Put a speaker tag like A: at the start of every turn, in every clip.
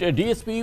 A: DSP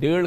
A: 1.5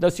A: 10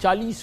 A: $40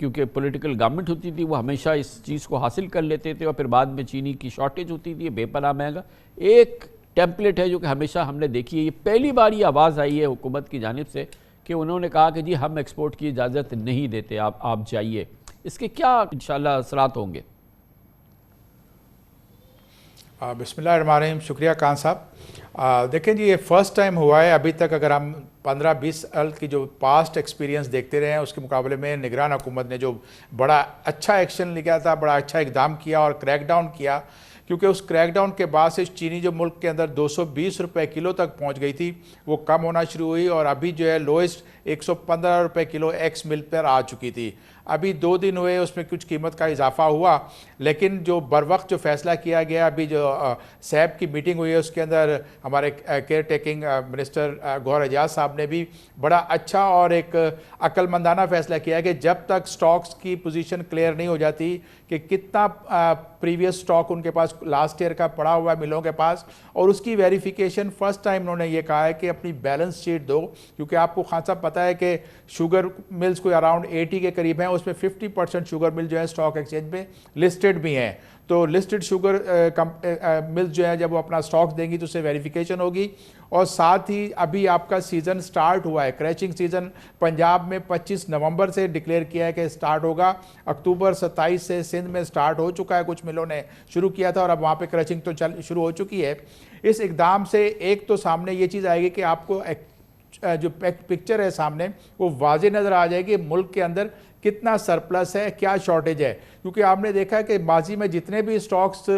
A: کیونکہ political government ہوتی تھی وہ ہمیشہ اس چیز کو حاصل کر لیتے تھے اور پھر بعد میں چینی کی شارٹیج ہوتی تھی، بے پناہ مہنگا. ایک ٹیمپلیٹ ہے جو کہ ہمیشہ ہم نے دیکھی ہے. یہ پہلی بار یہ آواز آئی ہے حکومت کی جانب سے کہ انہوں نے کہا کہ جی ہم ایکسپورٹ کی اجازت نہیں دیتے، آپ جائیے. اس کے کیا انشاءاللہ اثرات ہوں گے؟
B: بسم اللہ الرحمن الرحیم. شکریہ خان صاحب. دیکھیں جی یہ فرسٹ ٹائم ہوا ہے. ابھی تک اگر ہم 15-20 سال کی جو پاسٹ ایکسپیرینس دیکھتے رہے ہیں اس کے مقابلے میں نگران حکومت نے جو بڑا اچھا ایکشن لیا تھا، بڑا اچھا اقدام کیا اور کریک ڈاؤن کیا، کیونکہ اس کریک ڈاؤن کے بعد سے چینی جو ملک کے اندر 220 روپے کلو تک پہنچ گئی تھی وہ کم ہونا شروع ہوئی اور ابھی جو ہے لوئسٹ 115 روپے کلو ایکس مل پر آ چکی تھی. ابھی 2 دن ہوئے اس میں کچھ قیمت کا اضافہ ہوا، لیکن جو بر وقت جو فیصلہ کیا گیا، ابھی جو سیب کی میٹنگ ہوئی ہے اس کے اندر ہمارے کیئر ٹیکنگ منسٹر گوہر اعجاز صاحب نے بھی بڑا اچھا اور ایک عقل مندانہ فیصلہ کیا کہ جب تک سٹاکس کی پوزیشن کلیئر نہیں ہو جاتی کہ کتنا پریویس سٹاک ان کے پاس لاسٹ ایئر کا پڑا ہوا ہے ملوں کے پاس، اور اس کی ویریفیکیشن فرسٹ ٹائم انہوں نے یہ کہا ہے کہ اپنی بیلنس شیٹ دو. کیونکہ آپ کو خان صاحب پتہ ہے کہ شوگر ملز کوئی اراؤنڈ 80 کے قریب ہیں، اس میں 50% شوگر مل جو ہے سٹاک ایکسچینج میں لسٹڈ بھی ہیں. تو لسٹڈ شوگر ملز جو ہے جب وہ اپنا سٹاک دیں گی تو اس سے ویریفیکیشن ہوگی. اور ساتھ ہی ابھی آپ کا سیزن سٹارٹ ہوا ہے، کریچنگ سیزن پنجاب میں 25 نومبر سے ڈکلیئر کیا ہے کہ سٹارٹ ہوگا. اکتوبر 27 سے سندھ میں سٹارٹ ہو چکا ہے، کچھ ملوں نے شروع کیا تھا اور اب وہاں پہ کریچنگ تو شروع ہو چکی ہے. اس اقدام سے ایک تو سامنے یہ چیز آئے گی کہ آپ کو جو پکچر ہے سامنے وہ واضح نظر آ جائے گی ملک کے اندر کتنا سرپلس ہے، کیا شارٹیج ہے. کیونکہ آپ نے دیکھا ہے کہ ماضی میں جتنے بھی سٹاکس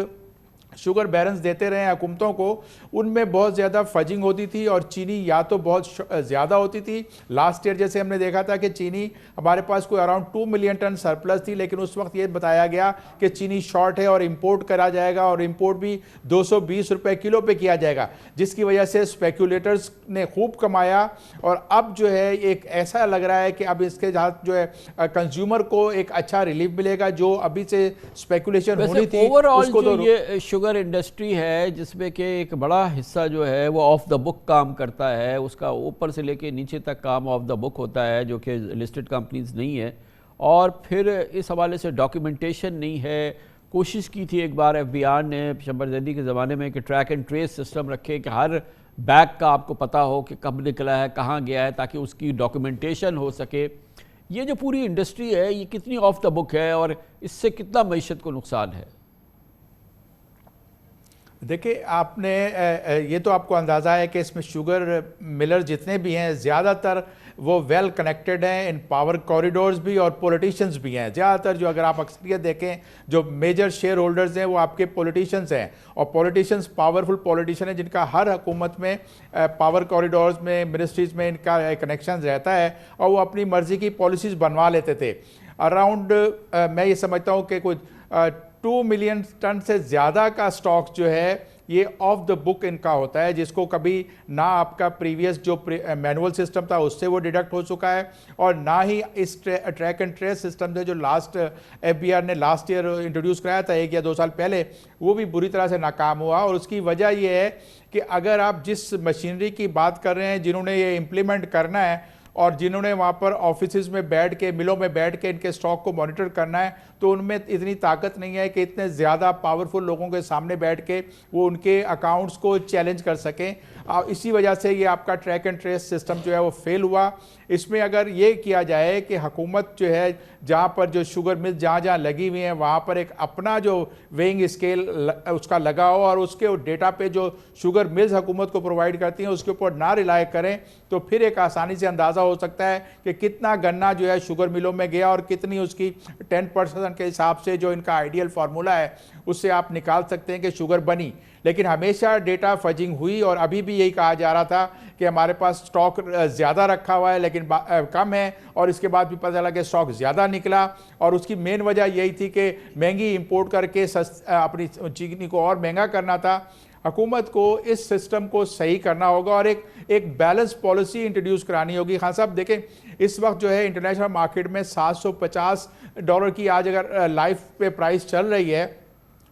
B: شوگر بیرنس دیتے رہے ہیں حکومتوں کو، ان میں بہت زیادہ فجنگ ہوتی تھی اور چینی یا تو بہت زیادہ ہوتی تھی. لاسٹ ایئر جیسے ہم نے دیکھا تھا کہ چینی ہمارے پاس کوئی اراؤنڈ 2 ملین ٹن سرپلس تھی، لیکن اس وقت یہ بتایا گیا کہ چینی شارٹ ہے اور امپورٹ کرا جائے گا اور امپورٹ بھی 220 روپے کلو پہ کیا جائے گا، جس کی وجہ سے اسپیکولیٹرز نے خوب کمایا. اور اب جو ہے ایک ایسا لگ رہا ہے کہ اب اس کے ساتھ جو ہے کنزیومر کو ایک اچھا ریلیف ملے گا. جو ابھی سے اسپیکولیشن ہونی تھی اس کو تو
A: یہ شوگر انڈسٹری ہے جس میں کہ ایک بڑا حصہ جو ہے وہ آف دا بک کام کرتا ہے، اس کا اوپر سے لے کے نیچے تک کام آف دا بک ہوتا ہے جو کہ لسٹڈ کمپنیز نہیں ہے. اور پھر اس حوالے سے ڈاکیومنٹیشن نہیں ہے. کوشش کی تھی ایک بار ایف بی آر نے شمبر زیدی کے زمانے میں کہ ٹریک اینڈ ٹریس سسٹم رکھے کہ ہر بیگ کا آپ کو پتہ ہو کہ کب نکلا ہے، کہاں گیا ہے، تاکہ اس کی ڈاکیومنٹیشن ہو سکے. یہ جو پوری انڈسٹری ہے یہ کتنی آف دا بک ہے اور اس سے کتنا معیشت کو نقصان ہے؟
B: دیکھیں آپ نے یہ تو آپ کو اندازہ ہے کہ اس میں شوگر ملر جتنے بھی ہیں زیادہ تر وہ ویل کنیکٹڈ ہیں ان پاور کوریڈورز بھی اور پولیٹیشنز بھی ہیں. زیادہ تر جو اگر آپ اکثریت دیکھیں جو میجر شیئر ہولڈرز ہیں وہ آپ کے پولیٹیشنز ہیں، اور پولیٹیشنز پاورفل پولیٹیشن ہیں جن کا ہر حکومت میں پاور کوریڈورز میں منسٹریز میں ان کا کنیکشنز رہتا ہے اور وہ اپنی مرضی کی پالیسیز بنوا لیتے تھے. اراؤنڈ میں یہ سمجھتا ہوں کہ کوئی 2 ملین ٹن سے زیادہ کا سٹاک جو ہے یہ آف دا بک ان کا ہوتا ہے، جس کو کبھی نہ آپ کا پریویس جو مینول سسٹم تھا اس سے وہ ڈیڈکٹ ہو چکا ہے، اور نہ ہی اس ٹریک اینڈ ٹریس سسٹم سے جو لاسٹ ایف بی آر نے لاسٹ ایئر انٹروڈیوس کرایا تھا 1 یا 2 سال پہلے، وہ بھی بری طرح سے ناکام ہوا. اور اس کی وجہ یہ ہے کہ اگر آپ جس مشینری کی بات کر رہے ہیں جنہوں نے یہ امپلیمنٹ کرنا ہے اور جنہوں نے وہاں پر آفیسز میں بیٹھ کے ملوں میں بیٹھ کے ان کے سٹاک کو مانیٹر کرنا ہے، تو ان میں اتنی طاقت نہیں ہے کہ اتنے زیادہ پاورفل لوگوں کے سامنے بیٹھ کے وہ ان کے اکاؤنٹس کو چیلنج کر سکیں. اسی وجہ سے یہ آپ کا ٹریک اینڈ ٹریس سسٹم جو ہے وہ فیل ہوا. اس میں اگر یہ کیا جائے کہ حکومت جو ہے جہاں پر جو شوگر مل جہاں لگی ہوئی ہیں وہاں پر ایک اپنا جو ویئنگ اسکیل اس کا لگا ہو اور اس کے ڈیٹا پہ جو شوگر ملز حکومت کو پرووائڈ کرتی ہیں اس کے اوپر نہ ریلائی کریں، تو پھر ایک آسانی سے اندازہ ہو سکتا ہے کہ کتنا گنا جو ہے شوگر ملوں میں گیا اور کتنی اس کی 10% کے حساب سے جو ان کا آئیڈیل فارمولہ ہے اس سے آپ نکال سکتے ہیں کہ شوگر بنی. لیکن ہمیشہ ڈیٹا فجنگ ہوئی اور ابھی بھی یہی کہا جا رہا تھا کہ ہمارے پاس سٹاک زیادہ رکھا ہوا ہے لیکن کم ہے، اور اس کے بعد بھی پتہ چلا کہ سٹاک زیادہ نکلا. اور اس کی مین وجہ یہی تھی کہ مہنگی امپورٹ کر کے اپنی چینی کو اور مہنگا کرنا تھا. حکومت کو اس سسٹم کو صحیح کرنا ہوگا اور ایک بیلنس پالیسی انٹروڈیوس کرانی ہوگی. خان صاحب دیکھیں اس وقت جو ہے انٹرنیشنل مارکیٹ میں $750 کی آج اگر لائف پہ پرائس چل رہی ہے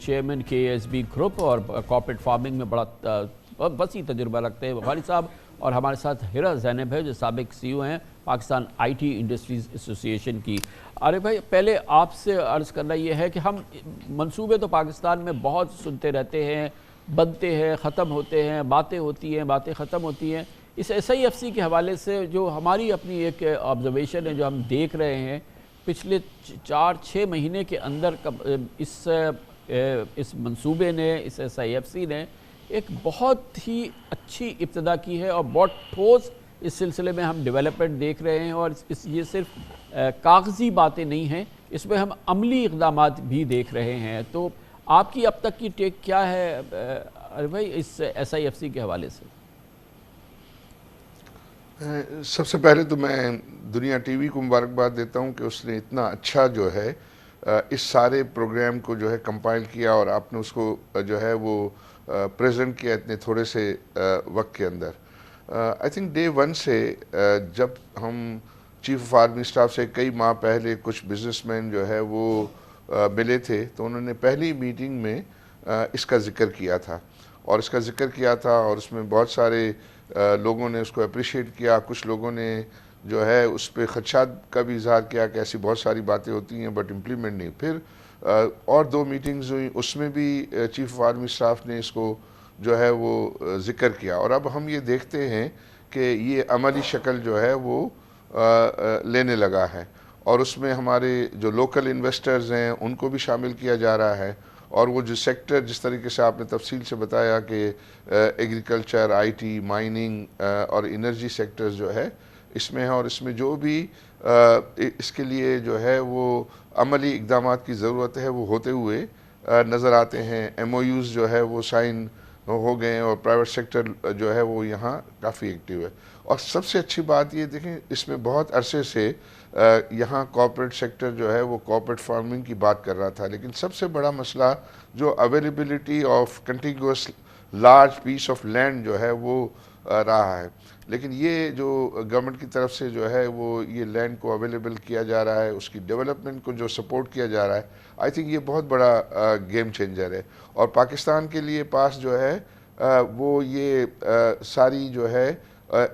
A: چیئرمین KSB گروپ اور کارپوریٹ فارمنگ میں بڑا وسیع تجربہ رکھتے ہیں بخاری صاحب، اور ہمارے ساتھ ہیرا زینب ہے جو سابق CEO ہیں پاکستان IT انڈسٹریز ایسوسی ایشن کی۔ عارف بھائی، پہلے آپ سے عرض کرنا یہ ہے کہ ہم منصوبے تو پاکستان میں بہت سنتے رہتے ہیں، بنتے ہیں، ختم ہوتے ہیں، باتیں ہوتی ہیں، باتیں ختم ہوتی ہیں۔ اس SIFC کے حوالے سے جو ہماری اپنی ایک آبزرویشن ہے، جو ہم دیکھ رہے ہیں پچھلے 4-6 مہینے کے اندر اس منصوبے نے، اس SIFC نے ایک بہت ہی اچھی ابتدا کی ہے اور بہت ٹھوس اس سلسلے میں ہم ڈیولپمنٹ دیکھ رہے ہیں، اور یہ صرف کاغذی باتیں نہیں ہیں، اس میں ہم عملی اقدامات بھی دیکھ رہے ہیں۔ تو آپ کی اب تک کی ٹیک کیا ہے بھائی اس SIFC کے حوالے سے؟
C: سب سے پہلے تو میں دنیا ٹی وی کو مبارکباد دیتا ہوں کہ اس نے اتنا اچھا جو ہے اس سارے پروگرام کو جو ہے کمپائل کیا، اور آپ نے اس کو جو ہے وہ پریزنٹ کیا اتنے تھوڑے سے وقت کے اندر۔ آئی تھنک ڈے 1 سے جب ہم چیف آف آرمی اسٹاف سے کئی ماہ پہلے کچھ بزنس مین جو ہے وہ ملے تھے، تو انہوں نے پہلی میٹنگ میں اس کا ذکر کیا تھا، اور اس میں بہت سارے لوگوں نے اس کو اپریشیٹ کیا۔ کچھ لوگوں نے جو ہے اس پہ خدشات کا بھی اظہار کیا کہ ایسی بہت ساری باتیں ہوتی ہیں بٹ امپلیمنٹ نہیں۔ پھر اور 2 میٹنگز ہوئیں، اس میں بھی چیف آف آرمی اسٹاف نے اس کو جو ہے وہ ذکر کیا، اور اب ہم یہ دیکھتے ہیں کہ یہ عملی شکل جو ہے وہ لینے لگا ہے، اور اس میں ہمارے جو لوکل انویسٹرز ہیں ان کو بھی شامل کیا جا رہا ہے، اور وہ جو سیکٹر جس طریقے سے آپ نے تفصیل سے بتایا کہ ایگریکلچر، IT، مائننگ اور انرجی سیکٹرز جو ہے اس میں ہے، اور اس میں جو بھی اس کے لیے جو ہے وہ عملی اقدامات کی ضرورت ہے وہ ہوتے ہوئے نظر آتے ہیں۔ MOUs جو ہے وہ سائن ہو گئے ہیں، اور پرائیویٹ سیکٹر جو ہے وہ یہاں کافی ایکٹیو ہے۔ اور سب سے اچھی بات یہ دیکھیں، اس میں بہت عرصے سے یہاں کارپوریٹ سیکٹر جو ہے وہ کارپوریٹ فارمنگ کی بات کر رہا تھا، لیکن سب سے بڑا مسئلہ جو availability of contiguous large piece of land جو ہے وہ رہا ہے، لیکن یہ جو گورنمنٹ کی طرف سے جو ہے وہ یہ لینڈ کو اویلیبل کیا جا رہا ہے، اس کی ڈیولپمنٹ کو جو سپورٹ کیا جا رہا ہے، آئی تھنک یہ بہت بڑا گیم چینجر ہے، اور پاکستان کے لیے پاس جو ہے وہ یہ ساری جو ہے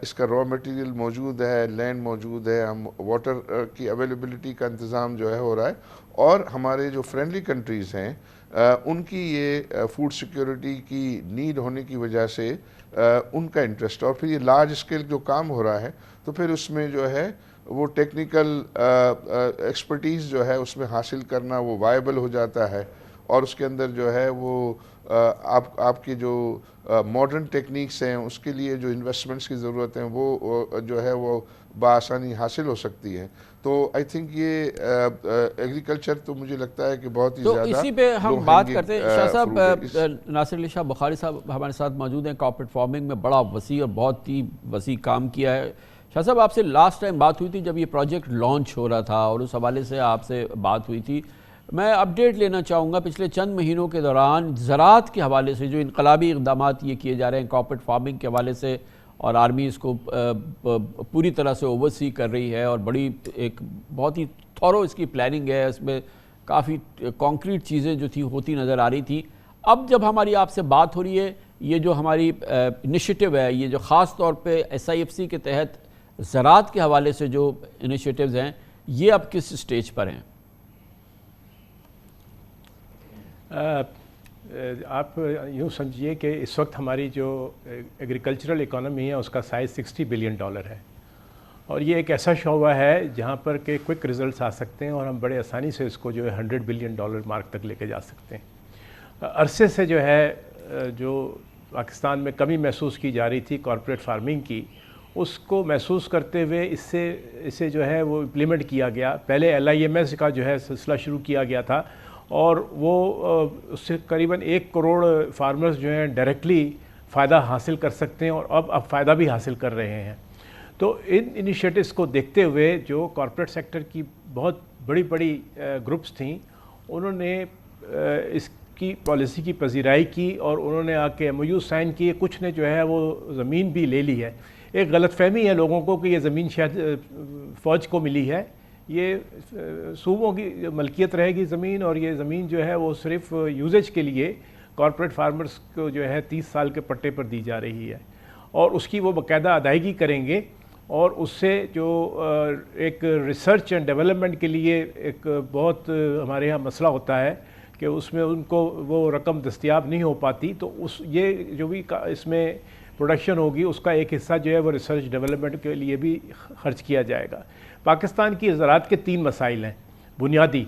C: اس کا را مٹیریل موجود ہے، لینڈ موجود ہے، ہم واٹر کی اویلیبلٹی کا انتظام جو ہے ہو رہا ہے، اور ہمارے جو فرینڈلی کنٹریز ہیں ان کی یہ فوڈ سیکیورٹی کی نیڈ ہونے کی وجہ سے ان کا انٹرسٹ، اور پھر یہ لارج اسکیل جو کام ہو رہا ہے تو پھر اس میں جو ہے وہ ٹیکنیکل ایکسپرٹیز جو ہے اس میں حاصل کرنا وہ وائبل ہو جاتا ہے، اور اس کے اندر جو ہے وہ آپ کی جو ماڈرن ٹیکنیکس ہیں اس کے لیے جو انویسٹمنٹس کی ضرورت ہیں وہ جو ہے وہ بآسانی حاصل ہو سکتی ہے۔ تو آئی تھنک یہ ایگریکلچر تو مجھے لگتا ہے کہ بہت ہی زیادہ،
A: تو اسی پہ ہم بات کرتے ہیں۔ شاہ صاحب، ناصر علی شاہ بخاری صاحب ہمارے ساتھ موجود ہیں، کارپوریٹ فارمنگ میں بڑا وسیع اور بہت ہی وسیع کام کیا ہے۔ شاہ صاحب، آپ سے لاسٹ ٹائم بات ہوئی تھی جب یہ پروجیکٹ لانچ ہو رہا تھا، اور اس حوالے سے آپ سے بات ہوئی تھی۔ میں اپڈیٹ لینا چاہوں گا پچھلے چند مہینوں کے دوران زراعت کے حوالے سے جو انقلابی اقدامات یہ کیے جا رہے ہیں کارپوریٹ فارمنگ کے حوالے سے، اور آرمی اس کو پوری طرح سے اوورسی کر رہی ہے، اور بڑی ایک بہت ہی تھورو اس کی پلاننگ ہے، اس میں کافی کانکریٹ چیزیں جو تھی ہوتی نظر آ رہی تھی۔ اب جب ہماری آپ سے بات ہو رہی ہے، یہ جو ہماری انیشیٹو ہے، یہ جو خاص طور پہ SIFC کے تحت زراعت کے حوالے سے جو انیشیٹوز ہیں، یہ اب کس سٹیج پر ہیں؟
D: آپ یوں سمجھیے کہ اس وقت ہماری جو ایگریکلچرل اکانومی ہے اس کا سائز $60 بلین ہے، اور یہ ایک ایسا شعبہ ہے جہاں پر کہ کوئک ریزلٹس آ سکتے ہیں، اور ہم بڑے آسانی سے اس کو جو ہے $100 بلین مارک تک لے کے جا سکتے ہیں۔ عرصے سے جو ہے جو پاکستان میں کمی محسوس کی جا رہی تھی کارپوریٹ فارمنگ کی، اس کو محسوس کرتے ہوئے اسے جو ہے وہ امپلیمنٹ کیا گیا۔ پہلے LIMS کا جو ہے سلسلہ شروع کیا گیا تھا، اور وہ اس سے قریباً 1 کروڑ فارمرز جو ہیں ڈائریکٹلی فائدہ حاصل کر سکتے ہیں، اور اب فائدہ بھی حاصل کر رہے ہیں۔ تو ان انیشیٹوز کو دیکھتے ہوئے جو کارپوریٹ سیکٹر کی بہت بڑی گروپس تھیں، انہوں نے اس کی پالیسی کی پذیرائی کی، اور انہوں نے آ کے MOU سائن کیے۔ کچھ نے جو ہے وہ زمین بھی لے لی ہے۔ ایک غلط فہمی ہے لوگوں کو کہ یہ زمین شاید فوج کو ملی ہے، یہ صوبوں کی ملکیت رہے گی زمین، اور یہ زمین جو ہے وہ صرف یوزیج کے لیے کارپوریٹ فارمرز کو جو ہے 30 سال کے پٹے پر دی جا رہی ہے، اور اس کی وہ باقاعدہ ادائیگی کریں گے، اور اس سے جو ایک ریسرچ اینڈ ڈیولپمنٹ کے لیے ایک بہت ہمارے یہاں مسئلہ ہوتا ہے کہ اس میں ان کو وہ رقم دستیاب نہیں ہو پاتی، تو یہ جو بھی اس میں پروڈکشن ہوگی اس کا ایک حصہ جو ہے وہ ریسرچ ڈیولپمنٹ کے لیے بھی خرچ کیا جائے گا۔ پاکستان کی زراعت کے 3 مسائل ہیں بنیادی۔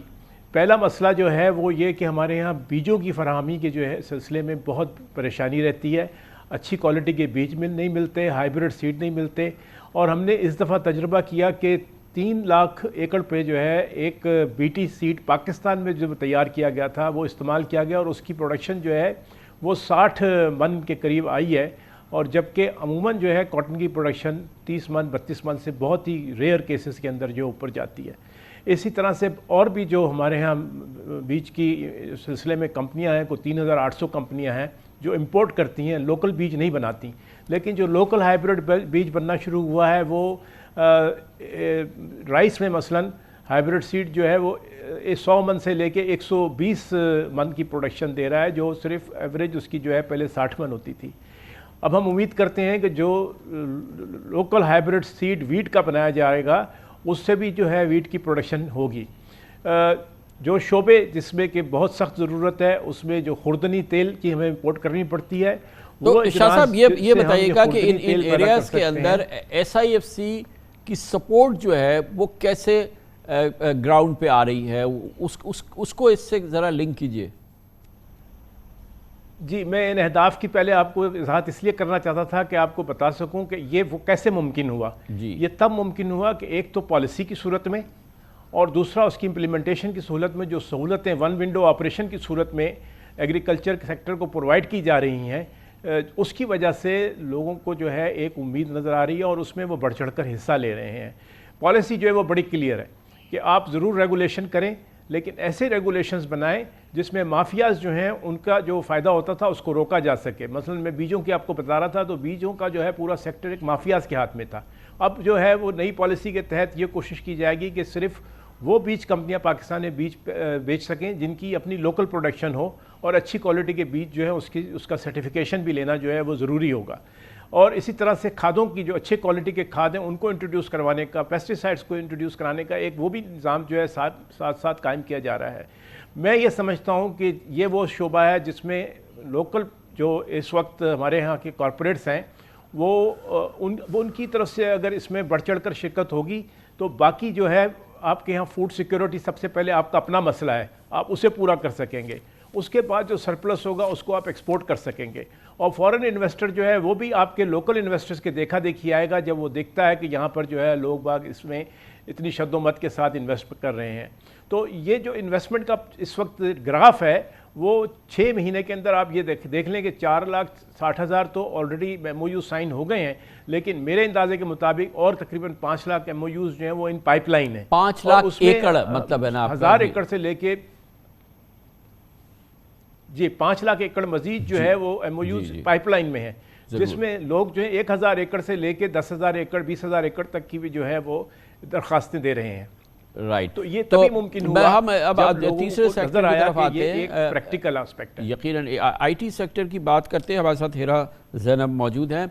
D: پہلا مسئلہ جو ہے وہ یہ کہ ہمارے یہاں بیجوں کی فراہمی کے جو ہے سلسلے میں بہت پریشانی رہتی ہے، اچھی کوالٹی کے بیج نہیں ملتے، ہائیبریڈ سیڈ نہیں ملتے، اور ہم نے اس دفعہ تجربہ کیا کہ 3 لاکھ ایکڑ پہ جو ہے ایک بی ٹی سیڈ پاکستان میں جو تیار کیا گیا تھا وہ استعمال کیا گیا، اور اس کی پروڈکشن جو ہے وہ 60 من کے قریب آئی ہے، اور جبکہ عموماً جو ہے کاٹن کی پروڈکشن 30 من 32 من سے بہت ہی ریئر کیسز کے اندر جو اوپر جاتی ہے۔ اسی طرح سے اور بھی جو ہمارے ہاں بیج کی سلسلے میں کمپنیاں ہیں، کوئی 3800 کمپنیاں ہیں جو امپورٹ کرتی ہیں، لوکل بیج نہیں بناتی، لیکن جو لوکل ہائیبریڈ بیج بننا شروع ہوا ہے وہ رائس میں مثلاً ہائیبریڈ سیڈ جو ہے وہ 100 من سے لے کے 120 من کی پروڈکشن دے رہا ہے، جو صرف ایوریج اس کی جو ہے پہلے 60 من ہوتی تھی۔ اب ہم امید کرتے ہیں کہ جو لوکل ہائیبریڈ سیڈ ویٹ کا بنایا جائے گا اس سے بھی جو ہے ویٹ کی پروڈکشن ہوگی۔ جو شعبے جس میں کہ بہت سخت ضرورت ہے اس میں جو خوردنی تیل کی ہمیں امپورٹ کرنی پڑتی ہے،
A: تو شاہ صاحب یہ بتائیے گا کہ ان ایریاز کے اندر ایس آئی ایف سی کی سپورٹ جو ہے وہ کیسے گراؤنڈ پہ آ رہی ہے، اس کو اس سے ذرا لنک کیجئے۔
D: جی، میں ان اہداف کی پہلے آپ کو وضاحت اس لیے کرنا چاہتا تھا کہ آپ کو بتا سکوں کہ یہ وہ کیسے ممکن ہوا۔ یہ تب ممکن ہوا کہ ایک تو پالیسی کی صورت میں، اور دوسرا اس کی امپلیمنٹیشن کی صورت میں، جو سہولتیں 1 ونڈو آپریشن کی صورت میں ایگریکلچر کے سیکٹر کو پرووائڈ کی جا رہی ہیں، اس کی وجہ سے لوگوں کو جو ہے ایک امید نظر آ رہی ہے، اور اس میں وہ بڑھ چڑھ کر حصہ لے رہے ہیں۔ پالیسی جو ہے وہ بڑی کلیئر ہے کہ آپ ضرور ریگولیشن کریں، لیکن ایسے ریگولیشنز بنائیں جس میں مافیاز جو ہیں ان کا جو فائدہ ہوتا تھا اس کو روکا جا سکے۔ مثلا میں بیجوں کی آپ کو بتا رہا تھا، تو بیجوں کا جو ہے پورا سیکٹر ایک مافیاز کے ہاتھ میں تھا۔ اب جو ہے وہ نئی پالیسی کے تحت یہ کوشش کی جائے گی کہ صرف وہ بیج کمپنیاں پاکستان میں بیج بیچ سکیں جن کی اپنی لوکل پروڈکشن ہو، اور اچھی کوالٹی کے بیج جو ہے اس کا سرٹیفیکیشن بھی لینا جو ہے وہ ضروری ہوگا۔ اور اسی طرح سے کھادوں کی جو اچھے کوالٹی کے کھاد ہیں ان کو انٹروڈیوس کروانے کا، پیسٹی سائڈز کو انٹروڈیوس کرانے کا ایک وہ بھی نظام جو ہے ساتھ قائم کیا جا رہا ہے۔ میں یہ سمجھتا ہوں کہ یہ وہ شعبہ ہے جس میں لوکل جو اس وقت ہمارے ہاں کے کارپوریٹس ہیں وہ ان کی طرف سے اگر اس میں بڑھ چڑھ کر شرکت ہوگی تو باقی جو ہے آپ کے ہاں فوڈ سیکیورٹی سب سے پہلے آپ کا اپنا مسئلہ ہے، آپ اسے پورا کر سکیں گے، اس کے بعد جو سرپلس ہوگا اس کو آپ ایکسپورٹ کر سکیں گے، اور فورن انویسٹر جو ہے وہ بھی آپ کے لوکل انویسٹرز کے دیکھا دیکھی آئے گا جب وہ دیکھتا ہے کہ یہاں پر جو ہے لوگ باگ اس میں اتنی شد و مت کے ساتھ انویسٹ کر رہے ہیں۔ تو یہ جو انویسٹمنٹ کا اس وقت گراف ہے وہ 6 مہینے کے اندر آپ یہ دیکھ لیں کہ 4,60,000 تو already M O U sign ہو گئے ہیں، لیکن میرے اندازے کے مطابق اور تقریباً 5 لاکھ ایم او یوز جو ہیں وہ ان پائپ لائن ہیں۔
A: 5 لاکھ ایکڑ مطلب ہے نا،
D: 1000 ایکڑ سے لے کے 5 لاکھ ایکڑ مزید جو ہے وہ M O Us pipeline میں ہے، جس میں لوگ جو ہے 1000 ایکڑ سے لے کے 10,000 ایکڑ 20,000 ایکڑ تک کی بھی جو ہے وہ درخواستیں دے رہے ہیں۔
A: رائٹ،
D: تو یہ تبھی ممکن ہوا
A: ہم اب تیسرے سیکٹر کی طرف آتے ہیں،
D: ایک پریکٹیکل آسپیکٹ ہے۔
A: یقیناً آئی ٹی سیکٹر کی بات کرتے ہیں، ہمارے ساتھ ہیرا زینب موجود ہیں۔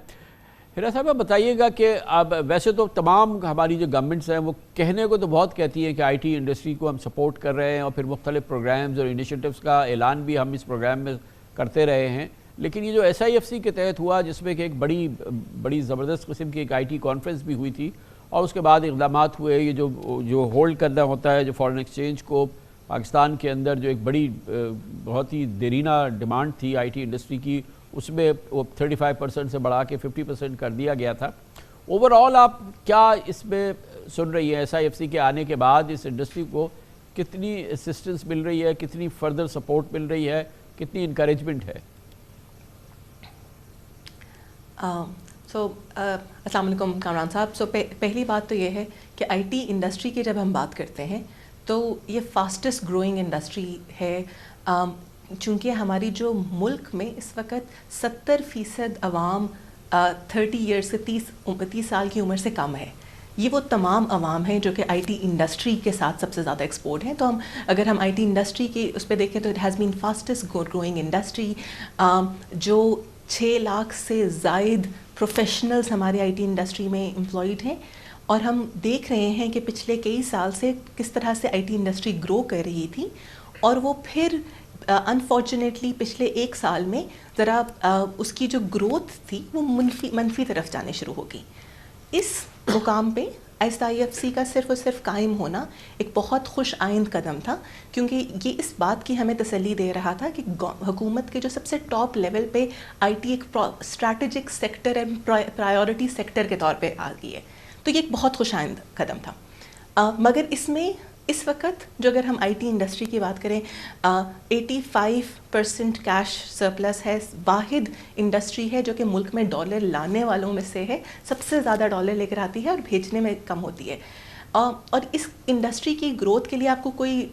A: ہیرا صاحب آپ بتائیے گا کہ اب ویسے تو تمام ہماری جو گورنمنٹس ہیں وہ کہنے کو تو بہت کہتی ہیں کہ آئی ٹی انڈسٹری کو ہم سپورٹ کر رہے ہیں، اور پھر مختلف پروگرامز اور انیشیٹوز کا اعلان بھی ہم اس پروگرام میں کرتے رہے ہیں، لیکن یہ جو ایس آئی ایف سی کے تحت ہوا جس میں کہ ایک بڑی زبردست قسم کی ایک آئی ٹی کانفرنس بھی ہوئی تھی، اور اس کے بعد اقدامات ہوئے، یہ جو ہولڈ کرنا ہوتا ہے جو فارن ایکسچینج کو پاکستان کے اندر، جو ایک بڑی بہت ہی دیرینہ ڈیمانڈ تھی آئی ٹی انڈسٹری کی، اس میں وہ 35% سے بڑھا کے 50% کر دیا گیا تھا۔ اوور آل آپ کیا اس میں سن رہی ہیں، ایس آئی ایف سی کے آنے کے بعد اس انڈسٹری کو کتنی اسسٹنس مل رہی ہے، کتنی فردر سپورٹ مل رہی ہے، کتنی انکریجمنٹ ہے؟
E: السلام علیکم کامران صاحب۔ پہلی بات تو یہ ہے کہ آئی ٹی انڈسٹری کی جب ہم بات کرتے ہیں تو یہ فاسٹسٹ گروئنگ انڈسٹری ہے، چونکہ ہماری جو ملک میں اس وقت 70% عوام 30 ایئر سے 30 سال کی عمر سے کم ہے، یہ وہ تمام عوام ہیں جو کہ آئی ٹی انڈسٹری کے ساتھ سب سے زیادہ ایکسپورٹ ہیں. تو اگر ہم آئی ٹی انڈسٹری کی اس پہ دیکھیں تو it has been fastest growing industry. جو 6 لاکھ سے زائد پروفیشنلز ہمارے آئی ٹی انڈسٹری میں امپلائڈ ہیں, اور ہم دیکھ رہے ہیں کہ پچھلے کئی سال سے کس طرح سے آئی ٹی انڈسٹری گرو کر رہی تھی, اور وہ پھر انفارچونیٹلی پچھلے 1 سال میں ذرا اس کی جو گروتھ تھی وہ منفی طرف جانے شروع ہو گئی. اس مقام پہ SIFC کا صرف اور صرف قائم ہونا ایک بہت خوش آئند قدم تھا, کیونکہ یہ اس بات کی ہمیں تسلی دے رہا تھا کہ حکومت کے جو سب سے ٹاپ لیول پہ آئی ٹی ایک strategic sector and priority sector کے طور پہ آ گئی ہے. تو یہ ایک بہت خوش آئند قدم تھا. مگر اس میں اس وقت جو اگر ہم آئی ٹی انڈسٹری کی بات کریں 85% کیش سرپلس ہے. واحد انڈسٹری ہے جو کہ ملک میں ڈالر لانے والوں میں سے ہے, سب سے زیادہ ڈالر لے کر آتی ہے اور بھیجنے میں کم ہوتی ہے. اور اس انڈسٹری کی گروتھ کے لیے آپ کو کوئی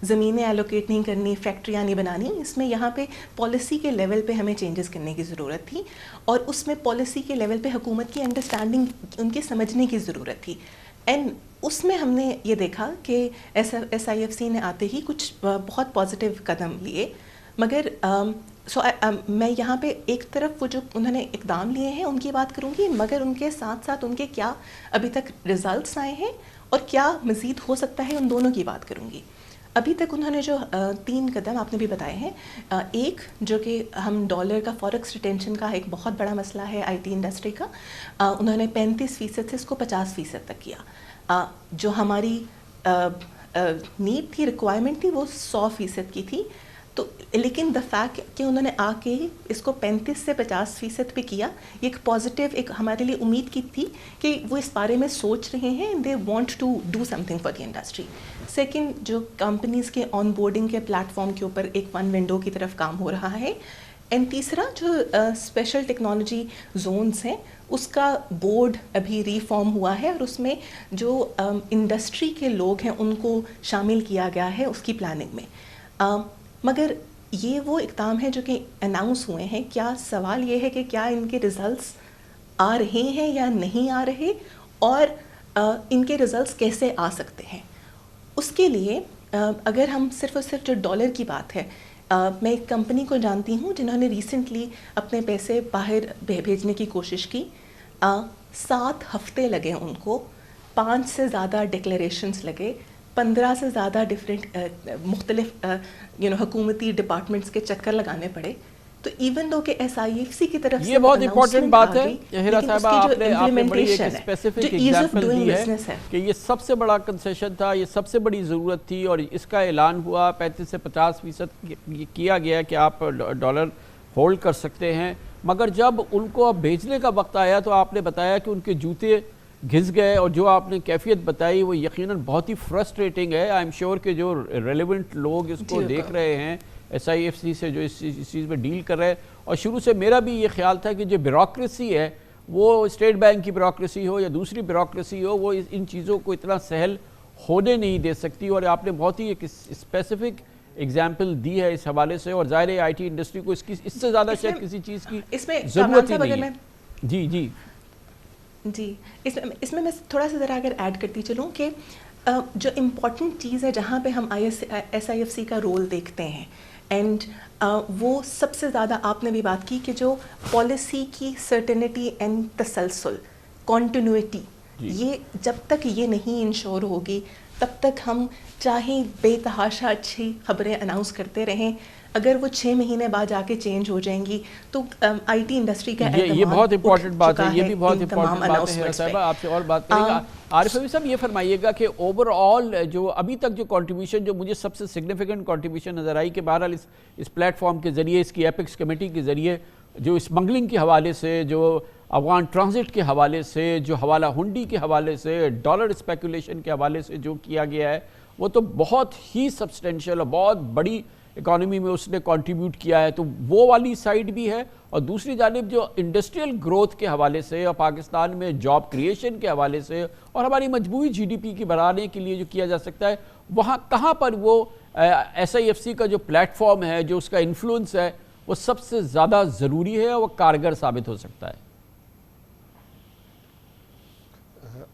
E: زمینیں ایلوکیٹ نہیں کرنی, فیکٹریاں نہیں بنانی. اس میں یہاں پہ پالیسی کے لیول پہ ہمیں چینجز کرنے کی ضرورت تھی, اور اس میں پالیسی کے لیول پہ حکومت کی انڈرسٹینڈنگ, ان کے سمجھنے کی ضرورت تھی. اینڈ اس میں ہم نے یہ دیکھا کہ SIFC نے آتے ہی کچھ بہت پازیٹیو قدم لیے. مگر میں یہاں پہ ایک طرف وہ جو انہوں نے اقدام لیے ہیں ان کی بات کروں گی, مگر ان کے ساتھ ساتھ ان کے کیا ابھی تک ریزلٹس آئے ہیں اور کیا مزید ہو سکتا ہے, ان دونوں کی بات کروں گی. ابھی تک انہوں نے جو 3 قدم آپ نے بھی بتائے ہیں, ایک جو کہ ہم ڈالر کا فوریکس ریٹینشن کا ایک بہت بڑا مسئلہ ہے آئی ٹی انڈسٹری کا, انہوں نے 35% سے اس کو 50% تک کیا. جو ہماری نیڈ تھی, ریکوائرمنٹ تھی, وہ 100% کی تھی. تو لیکن دا فیکٹ کہ انہوں نے آ کے اس کو 35 سے 50% پہ کیا, یہ ایک پازیٹیو, ایک ہمارے لیے امید کی تھی کہ وہ اس بارے میں سوچ رہے ہیں, they want to do something for the industry. Second, جو کمپنیز کے آن بورڈنگ کے پلیٹ فارم کے اوپر ایک ون ونڈو کی طرف کام ہو رہا ہے. اینڈ تیسرا, جو اسپیشل ٹیکنالوجی زونز ہیں اس کا بورڈ ابھی ریفارم ہوا ہے, اور اس میں جو انڈسٹری کے لوگ ہیں ان کو شامل کیا گیا ہے اس کی پلاننگ میں. مگر یہ وہ اقدام ہے جو کہ اناؤنس ہوئے ہیں. کیا سوال یہ ہے کہ کیا ان کے ریزلٹس آ رہے ہیں یا نہیں آ رہے, اور ان کے ریزلٹس کیسے آ سکتے ہیں. اس کے لیے اگر ہم صرف اور صرف جو ڈالر کی بات ہے, میں ایک کمپنی کو جانتی ہوں جنہوں نے ریسنٹلی اپنے پیسے باہر بھیجنے کی کوشش کی. 7 ہفتے لگے ان کو, 5 سے زیادہ ڈکلیریشنز لگے, 15 سے زیادہ ڈفرینٹ مختلف حکومتی ڈپارٹمنٹس کے چکر لگانے پڑے. تو ایون دو کہ SIFC کی طرف سے
A: یہ بہت امپورٹنٹ بات ہے ہیرا صاحبہ, آپ نے بڑی ایک اسپیسیفک ایگزامپل دی ہے کہ یہ سب سے بڑا کنسیشن تھا, یہ سب سے بڑی ضرورت تھی, اور اس کا اعلان ہوا 35 سے 50% کیا گیا کہ آپ ڈالر ہولڈ کر سکتے ہیں. مگر جب ان کو اب بھیجنے کا وقت آیا تو آپ نے بتایا کہ ان کے جوتے گھس گئے, اور جو آپ نے کیفیت بتائی وہ یقیناً بہت ہی فرسٹریٹنگ ہے. آئی ایم شیور کہ جو ریلیونٹ لوگ اس کو دیکھ رہے ہیں, SIFC سے جو اس چیز میں ڈیل کر رہے ہیں, اور شروع سے میرا بھی یہ خیال تھا کہ جو بیوروکریسی ہے وہ اسٹیٹ بینک کی بیوروکریسی ہو یا دوسری بیوروکریسی ہو, وہ ان چیزوں کو اتنا سہل ہونے نہیں دے سکتی. اور آپ نے بہت ہی ایک اسپیسیفک ایگزامپل دی ہے اس حوالے سے, اور ظاہر ہے آئی ٹی انڈسٹری کو اس سے زیادہ شاید کسی چیز کی ضرورت ہی نہیں ہے. جی جی
E: جی, اس میں تھوڑا سا ذرا اگر ایڈ کرتی چلوں کہ جو امپورٹنٹ چیز ہے جہاں پہ ہم SIFC کا رول دیکھتے ہیں, اینڈ وہ سب سے زیادہ آپ نے بھی بات کی کہ جو پالیسی کی سرٹنٹی اینڈ تسلسل, کنٹینیوٹی, یہ جب تک یہ نہیں انشور ہوگی تب تک ہم چاہے بے تحاشا اچھی خبریں اناؤنس کرتے رہیں, اگر وہ 6 مہینے بعد جا کے چینج ہو جائیں گی تو آئی ٹی انڈسٹری کا
A: یہ بہت امپورٹنٹ بات ہے. یہ بھی بہت امپورٹنٹ بات ہے صاحبہ, آپ سے اور بات کریں گا. عارف ابھی صاحب یہ فرمائیے گا کہ اوور آل جو ابھی تک جو کنٹریبیوشن, جو مجھے سب سے سگنیفیکنٹ کنٹریبیوشن نظر آئی کہ بہرحال اس پلیٹ فارم کے ذریعے, اس کی ایپکس کمیٹی کے ذریعے, جو اسمگلنگ کے حوالے سے, جو افغان ٹرانزٹ کے حوالے سے, جو حوالہ ہنڈی کے حوالے سے, ڈالر اسپیکولیشن کے حوالے سے جو کیا گیا ہے, وہ تو بہت ہی سبسٹینشیل اور بہت بڑی اکانومی میں اس نے کنٹریبیوٹ کیا ہے. تو وہ والی سائڈ بھی ہے, اور دوسری جانب جو انڈسٹریل گروتھ کے حوالے سے اور پاکستان میں جاب کریشن کے حوالے سے اور ہماری مجموعی GDP کی بڑھانے کے لیے جو کیا جا سکتا ہے, وہاں کہاں پر وہ SIFC کا جو پلیٹ فارم ہے, جو اس کا انفلوئنس ہے, وہ سب سے زیادہ ضروری ہے, وہ کارگر ثابت ہو سکتا ہے.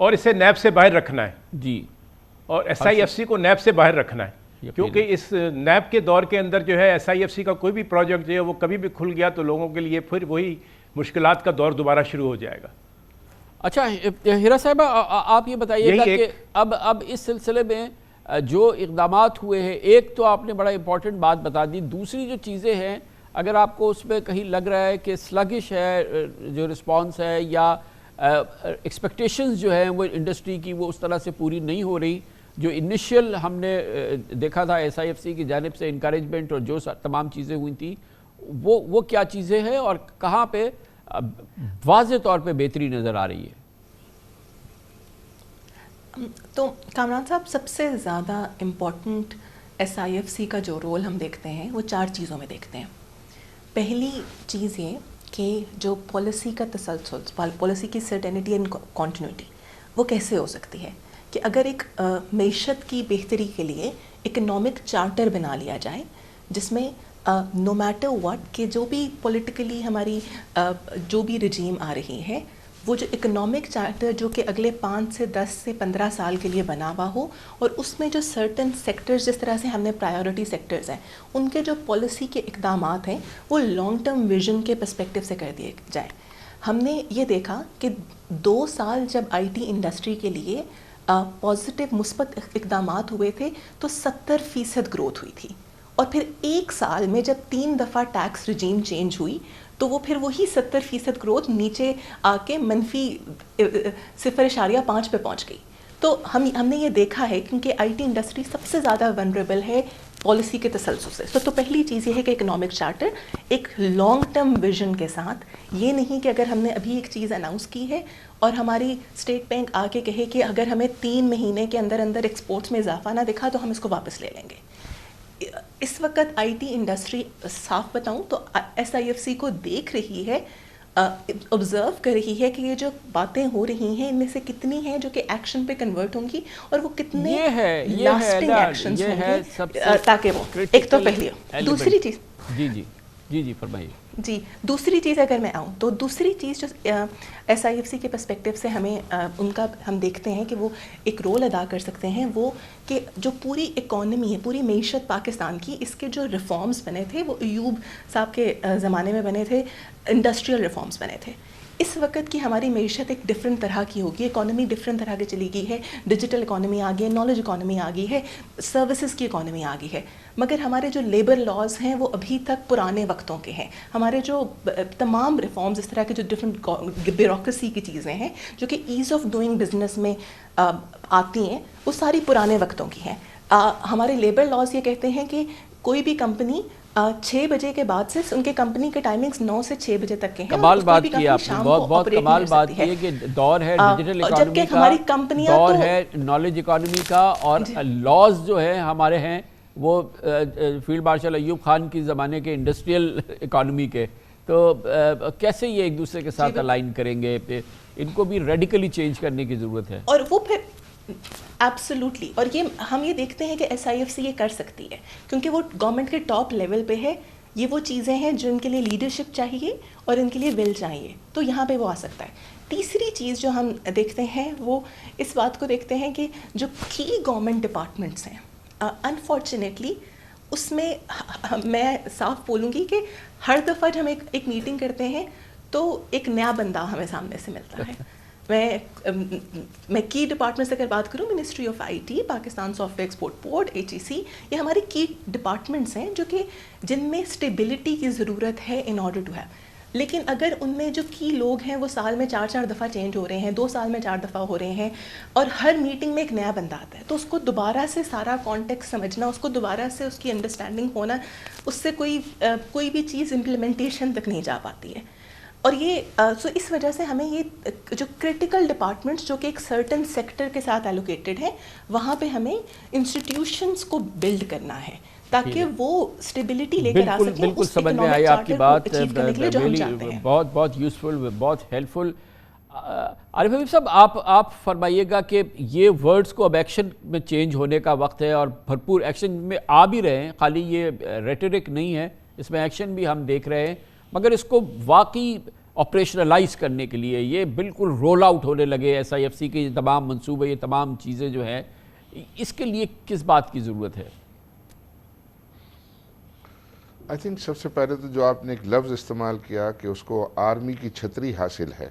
D: اور اسے نیب سے باہر رکھنا ہے
A: جی،
D: اور ایس آئی ایف سی کو نیب سے باہر رکھنا ہے، کیونکہ اس نیب کے دور کے اندر جو ہے ایس آئی ایف سی کا کوئی بھی پروجیکٹ جو ہے وہ کبھی بھی کھل گیا تو لوگوں کے لیے پھر وہی مشکلات کا دور دوبارہ شروع ہو جائے گا۔
A: اچھا ہیرا صاحبہ، آپ یہ بتائیے گا کہ اب اس سلسلے میں جو اقدامات ہوئے ہیں، ایک تو آپ نے بڑا امپورٹنٹ بات بتا دی، دوسری جو چیزیں ہیں اگر آپ کو اس میں کہیں لگ رہا ہے کہ سلگش ہے جو رسپانس ہے یا ایکسپیکٹیشنز جو ہیں وہ انڈسٹری کی وہ اس طرح سے پوری نہیں ہو رہی، جو انیشیل ہم نے دیکھا تھا ایس آئی ایف سی کی جانب سے انکریجمنٹ اور جو تمام چیزیں ہوئی تھیں، وہ کیا چیزیں ہیں اور کہاں پہ واضح طور پہ بہتری نظر آ رہی ہے؟
E: تو کامران صاحب، سب سے زیادہ important S I F C کا جو رول ہم دیکھتے ہیں وہ 4 چیزوں میں دیکھتے ہیں۔ پہلی چیز یہ کہ جو پالیسی کا تسلسل، پالیسی کی سرٹینٹی اینڈ کنٹینیوٹی وہ کیسے ہو سکتی ہے کہ اگر ایک معیشت کی بہتری کے لیے اکنامک چارٹر بنا لیا جائے جس میں نو میٹر واٹ کہ جو بھی پولیٹیکلی ہماری جو بھی رجیم آ رہی ہے، وہ جو اکنامک چارٹر جو کہ اگلے 5 سے 10 سے 15 سال کے لیے بنا ہوا ہو، اور اس میں جو سرٹن سیکٹرز جس طرح سے ہم نے پرائیورٹی سیکٹرز ہیں ان کے جو پالیسی کے اقدامات ہیں وہ لانگ ٹرم ویژن کے پرسپیکٹیو سے کر دیے جائیں۔ ہم نے یہ دیکھا کہ 2 سال جب آئی ٹی انڈسٹری کے لیے پازیٹیو مثبت اقدامات ہوئے تھے تو 70% گروتھ ہوئی تھی، اور پھر 1 سال میں جب 3 دفعہ ٹیکس رجیم چینج ہوئی تو وہ پھر وہی 70% گروتھ نیچے آ کے -0.5 پہ پہنچ گئی۔ تو ہم نے یہ دیکھا ہے کیونکہ آئی ٹی انڈسٹری سب سے زیادہ ونریبل ہے پالیسی کے تسلسل سے۔ تو پہلی چیز یہ ہے کہ اکنامک چارٹر ایک لانگ ٹرم ویژن کے ساتھ، یہ نہیں کہ اگر ہم نے ابھی ایک چیز اناؤنس کی ہے اور ہماری اسٹیٹ بینک آ کے کہے کہ اگر ہمیں 3 مہینے کے اندر ایکسپورٹس میں اضافہ نہ دکھا تو ہم اس کو واپس لے لیں گے۔ اس وقت آئی ٹی انڈسٹری، صاف بتاؤں تو ایس آئی ایف سی کو دیکھ رہی ہے، آبزرو کر رہی ہے کہ یہ جو باتیں ہو رہی ہیں ان میں سے کتنی ہیں جو کہ ایکشن پہ کنورٹ ہوں گی اور وہ کتنے لاسٹنگ ایکشنز ہوں گے، تاکہ وہ ایک تو پہلی ہو۔ دوسری چیز
A: جی فرمائیے۔
E: جی، دوسری چیز اگر میں آؤں تو دوسری چیز جو ایس آئی ایف سی کے پرسپیکٹیو سے ہمیں ان کا ہم دیکھتے ہیں کہ وہ ایک رول ادا کر سکتے ہیں، وہ کہ جو پوری اکانومی ہے، پوری معیشت پاکستان کی، اس کے جو ریفارمز بنے تھے وہ ایوب صاحب کے زمانے میں بنے تھے، انڈسٹریل ریفارمز بنے تھے۔ اس وقت کی ہماری معیشت ایک ڈفرینٹ طرح کی ہوگی، اکانومی ڈفرینٹ طرح کی چلی گئی ہے، ڈیجیٹل اکانومی آ گئی ہے، نالج اکانومی آ گئی ہے، سروسز کی اکانومی آ گئی ہے، مگر ہمارے جو لیبر لاز ہیں وہ ابھی تک پرانے وقتوں کے ہیں۔ ہمارے جو تمام ریفارمز، اس طرح کے جو ڈفرینٹ بیوروکریسی کی چیزیں ہیں جو کہ ایز آف ڈوئنگ بزنس میں آتی ہیں، وہ ساری پرانے وقتوں کی ہیں۔ ہمارے لیبر لاز یہ کہتے ہیں کہ کوئی بھی کمپنی 6 بجے کے بعد سے، ان کے کمپنی کے ٹائمنگز 9 سے 6 بجے تک کے ہیں۔
A: کمال بات کی آپ نے، بہت کمال بات کی ہے کہ دور ہے ڈیجیٹل اکانومی کا، دور ہے نالج اکانومی کا، اور لاز جو ہیں ہمارے ہیں وہ فیلڈ مارشل ایوب خان کی زمانے کے انڈسٹریل اکانومی کے، تو کیسے یہ ایک دوسرے کے ساتھ الائن کریں گے؟ ان کو بھی ریڈیکلی چینج کرنے کی ضرورت ہے،
E: اور وہ پھر ایبسولوٹلی، اور یہ ہم یہ دیکھتے ہیں کہ ایس آئی ایف سی یہ کر سکتی ہے کیونکہ وہ گورنمنٹ کے ٹاپ لیول پہ ہے۔ یہ وہ چیزیں ہیں جو ان کے لیے لیڈرشپ چاہیے اور ان کے لیے ول چاہیے، تو یہاں پہ وہ آ سکتا ہے۔ تیسری چیز جو ہم دیکھتے ہیں وہ اس بات کو دیکھتے ہیں کہ جو کی گورنمنٹ ڈپارٹمنٹس ہیں، انفارچونیٹلی اس میں میں صاف بولوں گی کہ ہر دفعہ جب ہم ایک میٹنگ کرتے ہیں تو ایک نیا بندہ ہمیں سامنے سے ملتا ہے۔ میں کی ڈپارٹمنٹ سے اگر بات کروں، ministry of I T, Pakistan software export board, H E C, یہ ہماری کی ڈپارٹمنٹس ہیں جو کہ جن میں اسٹیبلٹی کی ضرورت ہے ان آرڈر ٹو ہیو۔ لیکن اگر ان میں جو کی لوگ ہیں وہ سال میں 4 دفعہ چینج ہو رہے ہیں، 2 سال میں 4 دفعہ ہو رہے ہیں، اور ہر میٹنگ میں ایک نیا بندہ آتا ہے، تو اس کو دوبارہ سے سارا کانٹیکٹ سمجھنا، اس کو دوبارہ سے اس کی انڈرسٹینڈنگ ہونا، اس سے کوئی بھی چیز امپلیمنٹیشن تک نہیں جا پاتی ہے۔ اور یہ اس وجہ سے ہمیں یہ جو کرٹیکل ڈپارٹمنٹس جو کہ ایک سرٹن سیکٹر کے ساتھ ایلوکیٹڈ ہیں، وہاں پہ ہمیں انسٹیٹیوشنس کو بلڈ کرنا ہے تاکہ وہ اسٹیبلٹی لے کر آ سکیں۔
A: بالکل سمجھ میں آئی آپ کی بات، بہت یوزفل، بہت ہیلپ فل۔ عارف حبیب صاحب، آپ فرمائیے گا کہ یہ ورڈز کو اب ایکشن میں چینج ہونے کا وقت ہے اور بھرپور ایکشن میں آ بھی رہے ہیں، خالی یہ ریٹرک نہیں ہے، اس میں ایکشن بھی ہم دیکھ رہے ہیں، مگر اس کو واقعی آپریشنلائز کرنے کے لیے، یہ بالکل رول آؤٹ ہونے لگے SIFC کے یہ تمام منصوبے، یہ تمام چیزیں جو ہیں، اس کے لیے کس بات کی ضرورت ہے؟
C: آئی تھنک سب سے پہلے تو جو آپ نے ایک لفظ استعمال کیا کہ اس کو آرمی کی چھتری حاصل ہے،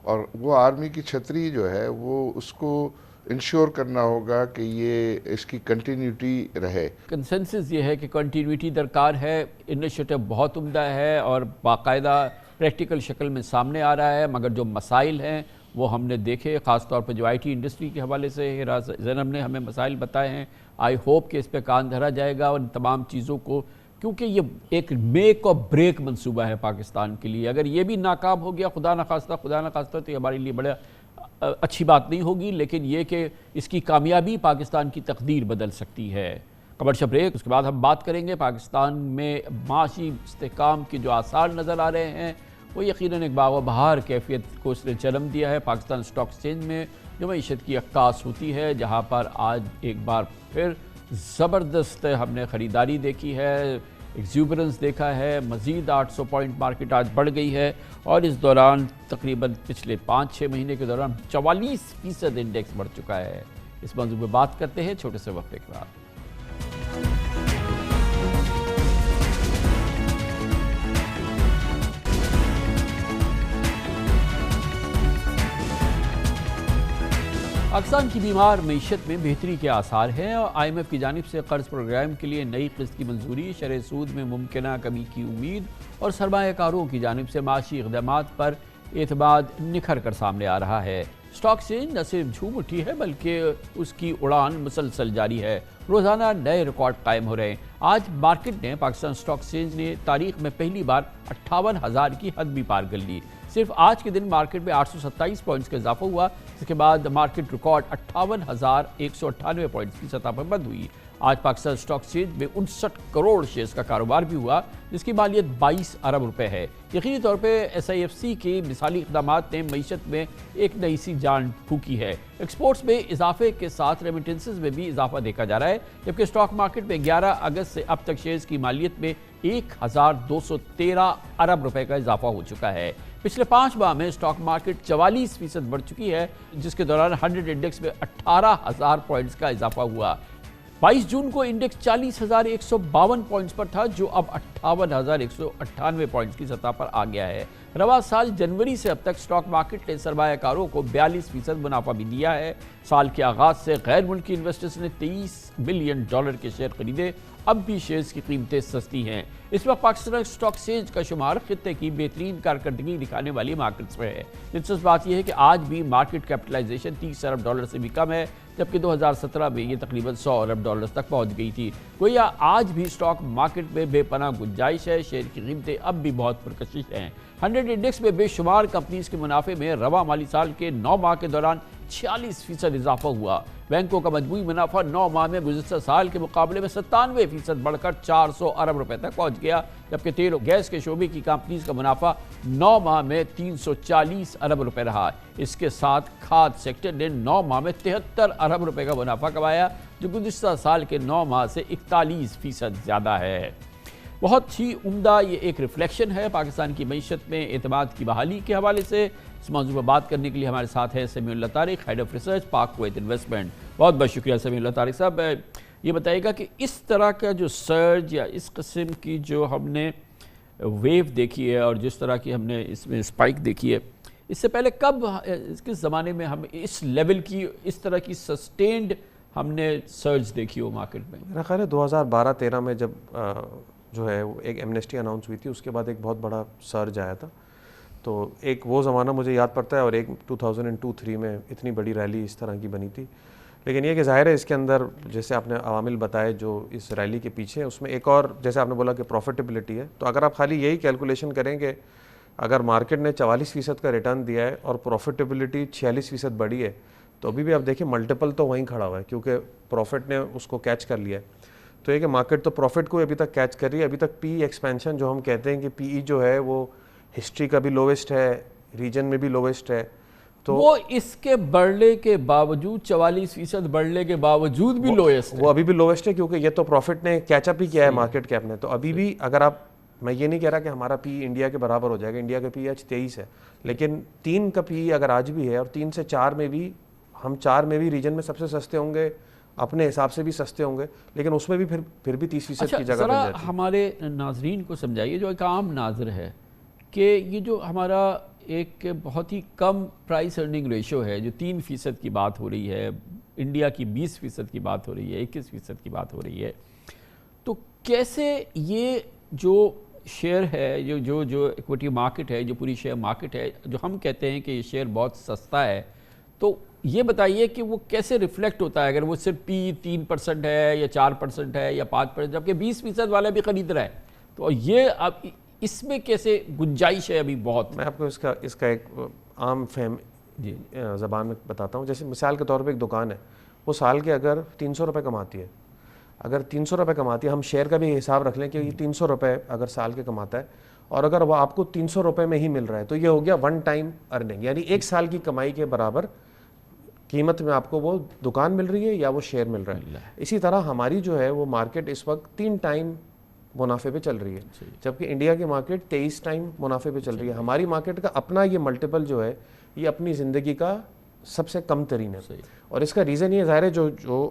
C: اور وہ آرمی کی چھتری جو ہے وہ اس کو انشور کرنا ہوگا کہ یہ اس کی کنٹینیوٹی رہے۔
A: کنسنسس یہ ہے کہ کنٹینیوٹی درکار ہے، انیشیٹو بہت عمدہ ہے اور باقاعدہ پریکٹیکل شکل میں سامنے آ رہا ہے، مگر جو مسائل ہیں وہ ہم نے دیکھے، خاص طور پر جو IT انڈسٹری کے حوالے سے زینب نے ہمیں مسائل بتائے ہیں۔ آئی ہوپ کہ اس پہ کان دھرا جائے گا اور ان تمام چیزوں کو، کیونکہ یہ ایک میک اور بریک منصوبہ ہے پاکستان کے لیے۔ اگر یہ بھی ناکام ہو گیا خدا نخواستہ تو یہ ہمارے لیے بڑا اچھی بات نہیں ہوگی، لیکن یہ کہ اس کی کامیابی پاکستان کی تقدیر بدل سکتی ہے۔ کمرشل بریک، اس کے بعد ہم بات کریں گے پاکستان میں معاشی استحکام کے جو آثار نظر آ رہے ہیں، وہ یقیناً ایک باغ و بہار کیفیت کو اس نے جنم دیا ہے پاکستان اسٹاک ایکسچینج میں، جو معیشت کی عکاس ہوتی ہے، جہاں پر آج ایک بار پھر زبردست ہم نے خریداری دیکھی ہے، ایگزیوبرنس دیکھا ہے، مزید 800 پوائنٹ مارکیٹ آج بڑھ گئی ہے، اور اس دوران تقریباً پچھلے 5-6 مہینے کے دوران 44% انڈیکس بڑھ چکا ہے۔ اس موضوع پہ بات کرتے ہیں چھوٹے سے وقفے کے بعد۔ پاکستان کی بیمار معیشت میں بہتری کے آثار ہیں، اور IMF کی جانب سے قرض پروگرام کے لیے نئی قسط کی منظوری، شرح سود میں ممکنہ کمی کی امید، اور سرمایہ کاروں کی جانب سے معاشی اقدامات پر اعتماد نکھر کر سامنے آ رہا ہے۔ اسٹاک ایکسچینج نہ صرف جھوم اٹھی ہے بلکہ اس کی اڑان مسلسل جاری ہے، روزانہ نئے ریکارڈ قائم ہو رہے ہیں۔ آج مارکیٹ نے، پاکستان اسٹاک ایکسچینج نے تاریخ میں پہلی بار 58,000 کی حد بھی پار کر لی۔ صرف آج کے دن مارکیٹ میں 827 پوائنٹس کا اضافہ ہوا، اس کے بعد مارکیٹ ریکارڈ 58,198 پوائنٹس کی سطح پر بند ہوئی۔ آج پاکستان اسٹاک ایکسچینج میں 59 کروڑ شیئرز کا کاروبار بھی ہوا، جس کی مالیت 22 ارب روپے ہے۔ یقینی طور پہ SIFC کے مثالی اقدامات نے معیشت میں ایک نئی سی جان پھونکی ہے۔ ایکسپورٹس میں اضافے کے ساتھ ریمیٹنسز میں بھی اضافہ دیکھا جا رہا ہے، جبکہ اسٹاک مارکیٹ میں 11 اگست سے اب تک شیئرز کی مالیت میں 1,213 ارب روپے کا اضافہ ہو چکا ہے۔ پچھلے 5 ماہ میں اسٹاک مارکیٹ 44% بڑھ چکی ہے، جس کے دوران 100 انڈیکس میں 18,000 پوائنٹس کا اضافہ ہوا۔ 22 جون کو انڈیکس 40,152 پوائنٹس پر تھا، جو اب 58,198 پوائنٹس کی سطح پر آ گیا ہے۔ رواں سال جنوری سے اب تک اسٹاک مارکیٹ نے سرمایہ کاروں کو 42% منافع بھی دیا ہے۔ سال کے آغاز سے غیر ملکی انویسٹرز نے $23 بلین کے شیئر خریدے، اب بھی شیئرز کی قیمتیں سستی ہیں۔ اس وقت پاکستان اسٹاک ایکسچینج کا شمار خطے کی بہترین کارکردگی دکھانے والی مارکیٹس میں ہے۔ دلچسپ بات یہ ہے کہ آج بھی مارکیٹ کیپٹلائزیشن $30 ارب سے بھی کم ہے، جبکہ 2017 میں یہ تقریباً $100 ارب تک پہنچ گئی تھی۔ گویا آج بھی اسٹاک مارکیٹ میں بے پناہ گنجائش ہے، شیئر کی قیمتیں اب بھی بہت پرکشش ہیں۔ 100 انڈیکس میں بے شمار کمپنیز کے منافع میں رواں مالی سال کے 9 ماہ کے دوران 46% اضافہ ہوا۔ بینکوں کا مجموعی منافع 9 ماہ میں گزشتہ سال کے مقابلے میں 97% بڑھ کر 400 ارب روپے تک پہنچ گیا، جبکہ تیل و گیس کے شعبے کی کمپنیز کا منافع 9 ماہ میں 340 ارب روپے رہا۔ اس کے ساتھ کھاد سیکٹر نے 9 ماہ میں 73 ارب روپے کا منافع کمایا، جو گزشتہ سال کے 9 ماہ سے 41% زیادہ ہے۔ بہت ہی عمدہ یہ ایک ریفلیکشن ہے پاکستان کی معیشت میں اعتماد کی بحالی کے حوالے سے۔ اس موضوع پر بات کرنے کے لیے ہمارے ساتھ ہے سمیع اللہ طارق، ہیڈ آف ریسرچ، پاک کویت انویسٹمنٹ۔ بہت بہت شکریہ سمیع اللہ طارق صاحب۔ یہ بتائیے گا کہ اس طرح کا جو سرج یا اس قسم کی جو ہم نے ویو دیکھی ہے اور جس طرح کی ہم نے اس میں اسپائک دیکھی ہے، اس سے پہلے کب، کس زمانے میں ہم اس لیول کی، اس طرح کی سسٹینڈ ہم نے سرج دیکھی ہو مارکیٹ میں؟
F: میرا خیال ہے 2012-13 میں جب جو ہے ایک ایمنیسٹی اناؤنس ہوئی تھی، اس کے بعد ایک بہت بڑا سرج آیا تھا، تو ایک وہ زمانہ مجھے یاد پڑتا ہے، اور ایک 2002-3 میں اتنی بڑی ریلی اس طرح کی بنی تھی۔ لیکن یہ کہ ظاہر ہے اس کے اندر جیسے آپ نے عوامل بتائے جو اس ریلی کے پیچھے، اس میں ایک اور جیسے آپ نے بولا کہ پروفیٹیبلٹی ہے، تو اگر آپ خالی یہی کیلکولیشن کریں کہ اگر مارکیٹ نے 44% کا ریٹرن دیا ہے اور پروفیٹیبلٹی 46% بڑھی ہے، تو ابھی بھی آپ دیکھیں ملٹیپل تو وہیں کھڑا ہوا ہے، کیونکہ پروفٹ نے اس کو کیچ کر لیا ہے۔ تو یہ کہ مارکیٹ تو پروفٹ کو ابھی تک کیچ کر رہی ہے۔ ابھی تک پی ایکسپینشن جو ہم کہتے ہیں کہ پی ای جو ہے وہ ہسٹری کا بھی لوویسٹ ہے، ریجن میں بھی لوویسٹ ہے، تو
A: وہ اس کے بڑھنے کے باوجود 44% بڑھنے کے باوجود بھی لوویسٹ ہے،
F: وہ ابھی بھی لوویسٹ ہے، کیونکہ یہ تو پروفٹ نے کیچ اپ ہی کیا ہے مارکیٹ کیپ نے۔ تو ابھی بھی اگر آپ میں یہ نہیں کہہ رہا کہ ہمارا پی انڈیا کے برابر ہو جائے گا, انڈیا کا پی آج 23 ہے, لیکن 3 کا پی اگر آج بھی ہے اور 3 سے 4 میں بھی ہم 4 میں بھی ریجن میں سب سے سستے ہوں گے, اپنے حساب سے بھی سستے ہوں گے, لیکن اس میں بھی پھر بھی 30% کی جگہ بن جاتی ہے.
A: ہمارے ناظرین کو سمجھائیے جو ایک عام ناظر ہے کہ یہ جو ہمارا ایک بہت ہی کم پرائس ارننگ ریشو ہے, جو 3% کی بات ہو رہی ہے, انڈیا کی 20% کی بات ہو رہی ہے, 21% کی بات ہو رہی ہے, تو کیسے یہ جو شیئر ہے, جو ایکویٹی مارکیٹ ہے, جو پوری شیئر مارکیٹ ہے, جو ہم کہتے ہیں کہ یہ شیئر بہت سستا ہے, تو یہ بتائیے کہ وہ کیسے ریفلیکٹ ہوتا ہے اگر وہ صرف پی 3% ہے یا 4% ہے یا 5%, جبکہ 20% والا بھی خرید رہا ہے, تو یہ اب اس میں کیسے گنجائش ہے ابھی بہت؟
F: میں آپ کو اس کا ایک عام فہم زبان میں بتاتا ہوں. جیسے مثال کے طور پہ ایک دکان ہے, وہ سال کے اگر 300 روپے کماتی ہے, اگر 300 روپے کماتی ہے, ہم شیئر کا بھی حساب رکھ لیں کہ یہ 300 روپے اگر سال کے کماتا ہے, اور اگر وہ آپ کو 300 روپے میں ہی مل رہا ہے, تو یہ ہو گیا ون ٹائم ارننگ, یعنی ایک سال کی کمائی کے برابر قیمت میں آپ کو وہ دکان مل رہی ہے یا وہ شیئر مل رہا ہے. اسی طرح ہماری جو ہے وہ مارکیٹ اس وقت 3 ٹائم منافع پہ چل رہی ہے, جبکہ انڈیا کی مارکیٹ 23 ٹائم منافع پہ چل رہی ہے. ہماری مارکیٹ کا اپنا یہ ملٹیپل جو ہے یہ اپنی زندگی کا سب سے کم ترین ہے, اور اس کا ریزن یہ ظاہر ہے جو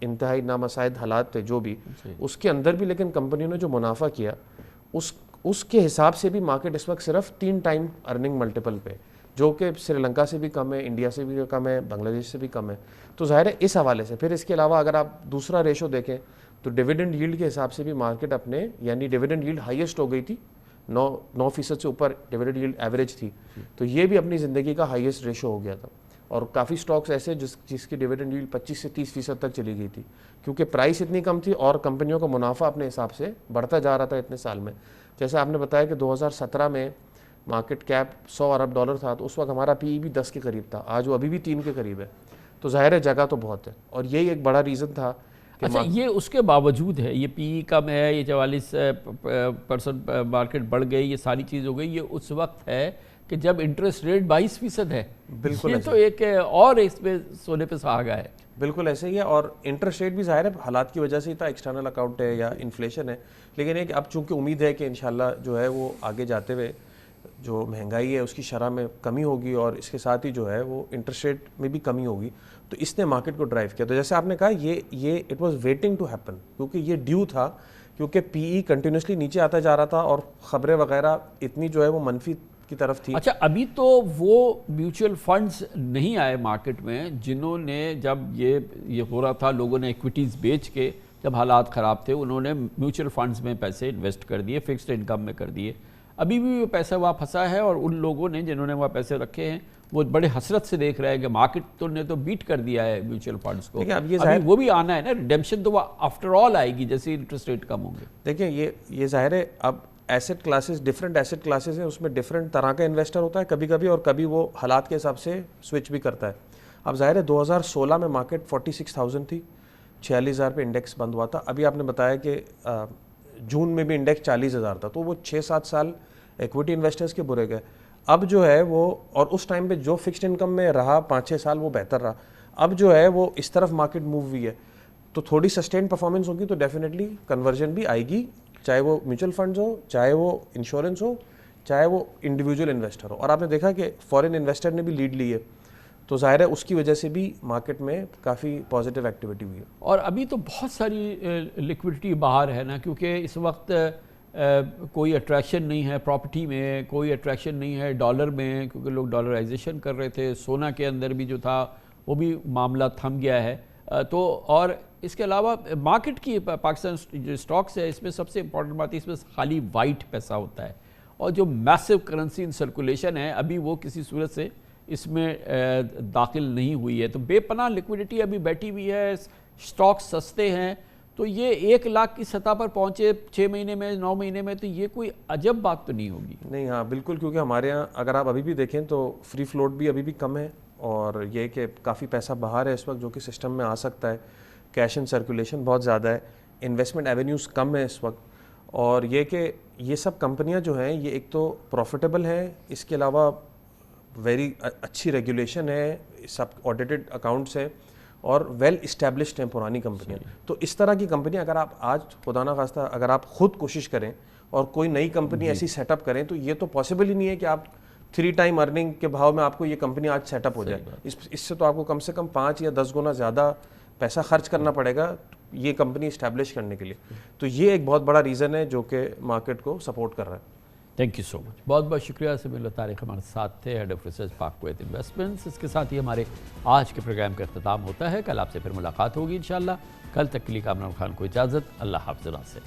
F: انتہائی نامساعد حالات تھے جو بھی اس کے اندر بھی, لیکن کمپنیوں نے جو منافع کیا اس کے حساب سے بھی مارکیٹ اس وقت صرف 3 ٹائم ارننگ ملٹیپل پہ, جو کہ سری لنکا سے بھی کم ہے, انڈیا سے بھی کم ہے, بنگلہ دیش سے بھی کم ہے. تو ظاہر ہے اس حوالے سے. پھر اس کے علاوہ اگر آپ دوسرا ریشو دیکھیں تو ڈیویڈنڈ ییلڈ کے حساب سے بھی مارکیٹ اپنے, یعنی ڈیویڈنڈ ییلڈ ہائیسٹ ہو گئی تھی, 9% سے اوپر ڈیویڈنڈ ییلڈ ایوریج تھی, تو یہ بھی اپنی زندگی کا ہائیسٹ ریشو ہو گیا تھا. اور کافی سٹاکس ایسے جس کی ڈیویڈنڈ ییلڈ 25 سے 30% تک چلی گئی تھی, کیونکہ پرائس اتنی کم تھی اور کمپنیوں کا منافع اپنے حساب سے بڑھتا جا رہا تھا اتنے سال میں. جیسے آپ نے بتایا کہ 2017 میں مارکیٹ کیپ $100 ارب تھا, تو اس وقت ہمارا پی ای بھی 10 کے قریب تھا, آج وہ ابھی بھی 3 کے قریب ہے. تو ظاہر ہے جگہ تو بہت ہے, اور یہی ایک بڑا ریزن تھا.
A: اچھا, یہ اس کے باوجود ہے, یہ پی ای کم ہے, یہ 44% مارکیٹ بڑھ گئی, یہ ساری چیز ہو گئی, یہ اس وقت ہے کہ جب انٹرسٹ ریٹ 22% ہے.
F: بالکل,
A: یہ تو ایک اور اس پہ سونے پہ سہاگا ہے.
F: بالکل ایسے ہی ہے, اور انٹرسٹ ریٹ بھی ظاہر ہے حالات کی وجہ سے ہی تھا, ایکسٹرنل اکاؤنٹ ہے یا انفلیشن ہے, لیکن ایک اب چونکہ امید ہے کہ انشاءاللہ جو ہے وہ آگے جاتے ہوئے جو مہنگائی ہے اس کی شرح میں کمی ہوگی, اور اس کے ساتھ ہی جو ہے وہ انٹرسٹ ریٹ میں بھی کمی ہوگی, تو اس نے مارکیٹ کو ڈرائیو کیا. تو جیسے آپ نے کہا یہ it was waiting to happen, کیونکہ یہ ڈیو تھا, کیونکہ پی ای کنٹینیوسلی نیچے آتا جا رہا تھا اور خبریں وغیرہ اتنی جو ہے وہ منفی کی طرف تھی.
A: اچھا, ابھی تو وہ میوچل فنڈز نہیں آئے مارکیٹ میں جنہوں نے, جب یہ ہو رہا تھا, لوگوں نے ایکویٹیز بیچ کے, جب حالات خراب تھے, انہوں نے میوچل فنڈز میں پیسے انویسٹ کر دیے, فکسڈ انکم میں کر دیے. ابھی بھی وہ پیسہ وہاں پھنسا ہے, اور ان لوگوں نے جنہوں نے وہاں پیسے رکھے ہیں وہ بڑے حسرت سے دیکھ رہے ہیں کہ مارکیٹ تو نے تو بیٹ کر دیا ہے میوچل فنڈز کو. ابھی وہ بھی آنا ہے نا, ریڈیمپشن تو وہ آفٹر آل آئے گی جیسے انٹرسٹ ریٹ کم ہوں گے.
F: دیکھیں یہ ظاہر ہے اب asset classes, different asset classes ہیں, اس میں ڈفرینٹ طرح کا انویسٹر ہوتا ہے کبھی کبھی, اور کبھی وہ حالات کے حساب سے سوئچ بھی کرتا ہے. اب ظاہر ہے 2016 میں مارکیٹ 46,000 تھی, 46,000 پہ انڈیکس بند ہوا تھا. ابھی آپ نے بتایا کہ جون میں بھی انڈیکس 40,000 تھا, تو وہ 6-7 سال ایکویٹی انویسٹرز کے برے گئے. اب جو ہے وہ, اور اس ٹائم پہ جو فکسڈ انکم میں رہا 5-6 سال وہ بہتر رہا, اب جو ہے وہ اس طرف مارکیٹ موو ہوئی ہے, تو تھوڑی سسٹین پرفارمنس ہوگی تو ڈیفینیٹلی کنورژن بھی آئے گی, چاہے وہ میوچل فنڈز ہو, چاہے وہ انشورنس ہو, چاہے وہ انڈیویجول انویسٹر ہو. اور آپ نے دیکھا کہ فورن انویسٹر نے بھی لیڈ لی ہے, تو ظاہر ہے اس کی وجہ سے بھی مارکیٹ میں کافی پازیٹیو ایکٹیویٹی ہوئی ہے.
A: اور ابھی تو بہت ساری لیکوڈیٹی باہر ہے نا, کیونکہ اس وقت کوئی اٹریکشن نہیں ہے پراپرٹی میں, کوئی اٹریکشن نہیں ہے ڈالر میں, کیونکہ لوگ ڈالرائزیشن کر رہے تھے. سونا کے اندر بھی جو تھا وہ بھی معاملہ تھم گیا ہے. تو اور اس کے علاوہ مارکیٹ کی پاکستان جو سٹاکس ہے, اس میں سب سے امپورٹنٹ بات ہے اس میں خالی وائٹ پیسہ ہوتا ہے, اور جو میسو کرنسی ان سرکولیشن ہے ابھی وہ کسی صورت سے اس میں داخل نہیں ہوئی ہے. تو بے پناہ لیکوڈیٹی ابھی بیٹھی ہوئی ہے, سٹاکس سستے ہیں, تو یہ 1 لاکھ کی سطح پر پہنچے 6 مہینے میں 9 مہینے میں, تو یہ کوئی عجب بات تو نہیں ہوگی.
F: نہیں, ہاں بالکل, کیونکہ ہمارے یہاں اگر آپ ابھی بھی دیکھیں تو فری فلوٹ بھی ابھی بھی کم ہے, اور یہ کہ کافی پیسہ باہر ہے اس وقت جو کہ سسٹم میں آ سکتا ہے, کیش ان سرکولیشن بہت زیادہ ہے, انویسٹمنٹ ایونیوز کم ہیں اس وقت, اور یہ کہ یہ سب کمپنیاں جو ہیں یہ ایک تو پروفیٹیبل ہیں, اس کے علاوہ ویری اچھی ریگولیشن ہے, سب آڈیٹڈ اکاؤنٹس ہیں, اور ویل اسٹیبلشڈ ہیں پرانی کمپنیاں. تو اس طرح کی کمپنیاں اگر آپ آج خدا نخواستہ اگر آپ خود کوشش کریں اور کوئی نئی کمپنی ایسی سیٹ اپ کریں تو یہ تو پاسبل ہی نہیں ہے کہ آپ 3 ٹائم ارننگ کے بھاؤ میں آپ کو یہ کمپنی آج سیٹ اپ ہو جائے. اس سے تو آپ کو کم سے کم 5 یا 10 گنا زیادہ پیسہ خرچ کرنا پڑے گا یہ کمپنی اسٹیبلش کرنے کے لیے. تو یہ ایک بہت بڑا ریزن ہے جو کہ مارکیٹ کو سپورٹ کر رہا ہے.
A: تھینک یو سو مچ. بہت بہت شکریہ. سمیع اللہ طارق ہمارے ساتھ تھے, ہیڈ آف ریسرچ پاک کویت انویسٹمنٹس. اس کے ساتھ ہی ہمارے آج کے پروگرام کا اختتام ہوتا ہے. کل آپ سے پھر ملاقات ہوگی انشاءاللہ. کل تک کے لیے کامران خان کو اجازت. اللہ حافظ. سے